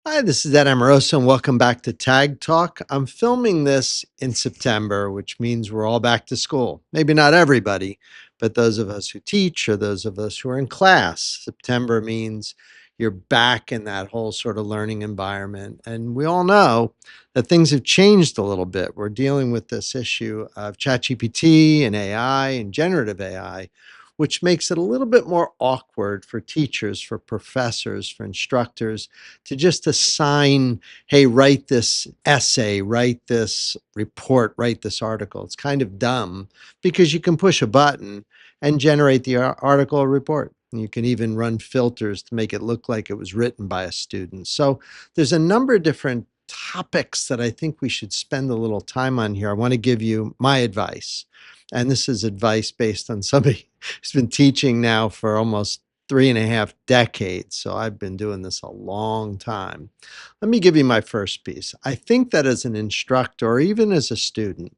Hi, this is Amoroso, and welcome back to Tag Talk. I'm filming this in September, which means we're all back to school. Maybe not everybody, but those of us who teach or those of us who are in class. September means you're back in that whole sort of learning environment. And we all know that things have changed a little bit. We're dealing with this issue of ChatGPT and AI and generative AI, which makes it a little bit more awkward for teachers, for professors, for instructors to just assign, hey, write this essay, write this report, write this article. It's kind of dumb because you can push a button and generate the article or report. And you can even run filters to make it look like it was written by a student. So there's a number of different topics that I think we should spend a little time on here. I want to give you my advice. And this is advice based on somebody who's been teaching now for almost 3.5 decades. So I've been doing this a long time. Let me give you my first piece. I think that as an instructor or even as a student,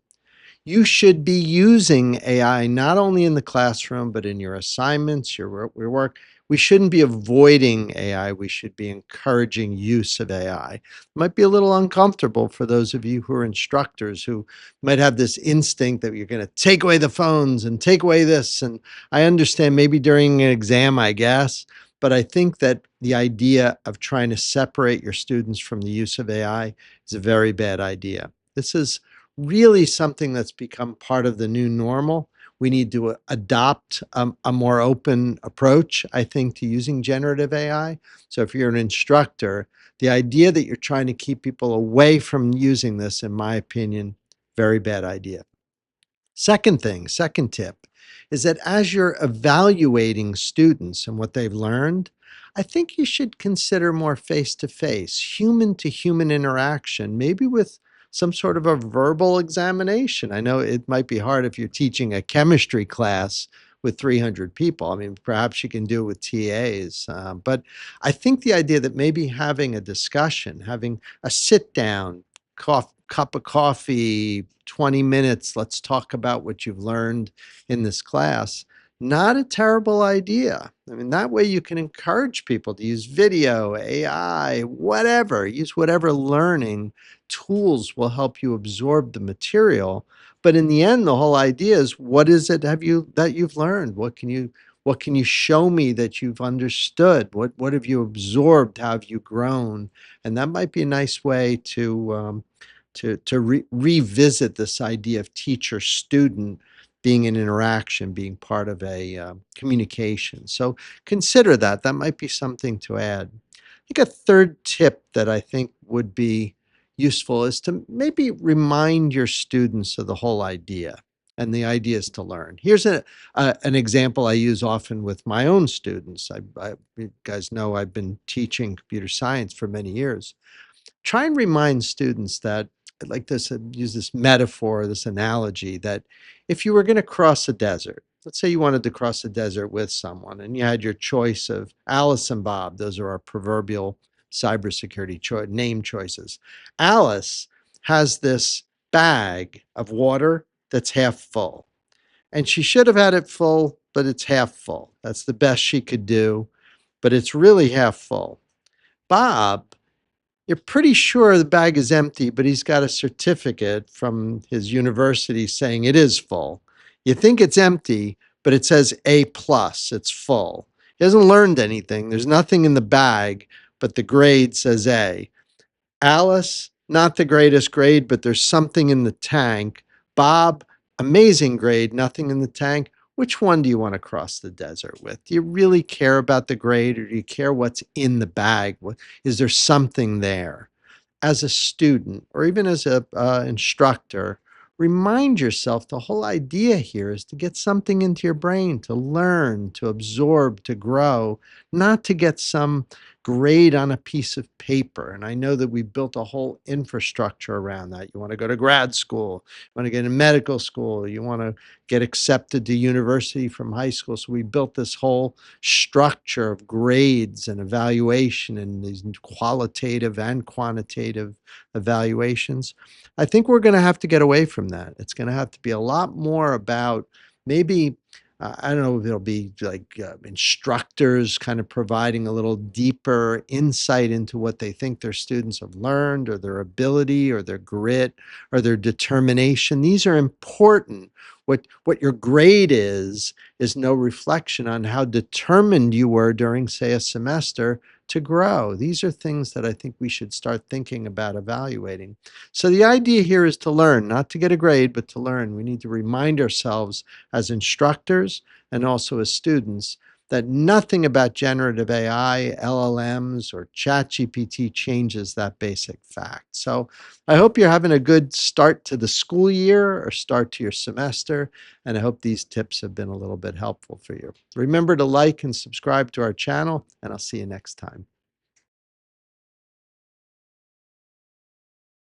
you should be using AI not only in the classroom, but in your assignments, your work. We shouldn't be avoiding AI. We should be encouraging use of AI. It might be a little uncomfortable for those of you who are instructors who might have this instinct that you're going to take away the phones and take away this. And I understand maybe during an exam, I guess, but I think that the idea of trying to separate your students from the use of AI is a very bad idea. This is really something that's become part of the new normal. We need to adopt a more open approach, I think, to using generative AI. So if you're an instructor, the idea that you're trying to keep people away from using this, in my opinion, very bad idea. Second tip is that as you're evaluating students and what they've learned, I think you should consider more face-to-face, human-to-human interaction, maybe with some sort of a verbal examination. I know it might be hard if you're teaching a chemistry class with 300 people. I mean, perhaps you can do it with TAs. But I think the idea that maybe having a discussion, having a sit down, cup of coffee, 20 minutes, let's talk about what you've learned in this class. Not a terrible idea. I mean, that way you can encourage people to use video, AI, whatever, use whatever learning tools will help you absorb the material. But in the end, the whole idea is what is it have you that you've learned? What can you show me that you've understood? What have you absorbed? How have you grown? And that might be a nice way to revisit this idea of teacher student being an interaction, being part of a communication. So consider that. That might be something to add. I think a third tip that I think would be useful is to maybe remind your students of the whole idea. And the idea is to learn. Here's an example I use often with my own students. You guys know I've been teaching computer science for many years. Try and remind students that, like this, use this metaphor, this analogy that if you were going to cross a desert, let's say you wanted to cross a desert with someone and you had your choice of Alice and Bob. Those are our proverbial cybersecurity name choices. Alice has this bag of water that's half full, and she should have had it full, but it's half full. That's the best she could do, but it's really half full. Bob, you're pretty sure the bag is empty, but he's got a certificate from his university saying it is full. You think it's empty, but it says A plus, it's full. He hasn't learned anything. There's nothing in the bag, but the grade says A. Alice, not the greatest grade, but there's something in the tank. Bob, amazing grade, nothing in the tank. Which one do you want to cross the desert with? Do you really care about the grade, or do you care what's in the bag? Is there something there? As a student or even as a instructor, remind yourself the whole idea here is to get something into your brain, to learn, to absorb, to grow, not to get some grade on a piece of paper. And I know that we built a whole infrastructure around that. You want to go to grad school, you want to get in medical school, you want to get accepted to university from high school. So we built this whole structure of grades and evaluation and these qualitative and quantitative evaluations. I think we're going to have to get away from that. It's going to have to be a lot more about maybe I don't know if it'll be like instructors kind of providing a little deeper insight into what they think their students have learned, or their ability, or their grit, or their determination. These are important. What your grade is no reflection on how determined you were during, say, a semester to grow. These are things that I think we should start thinking about evaluating. So the idea here is to learn, not to get a grade, but to learn. We need to remind ourselves as instructors and also as students that nothing about generative AI, LLMs, or ChatGPT changes that basic fact. So I hope you're having a good start to the school year or start to your semester, and I hope these tips have been a little bit helpful for you. Remember to like and subscribe to our channel, and I'll see you next time.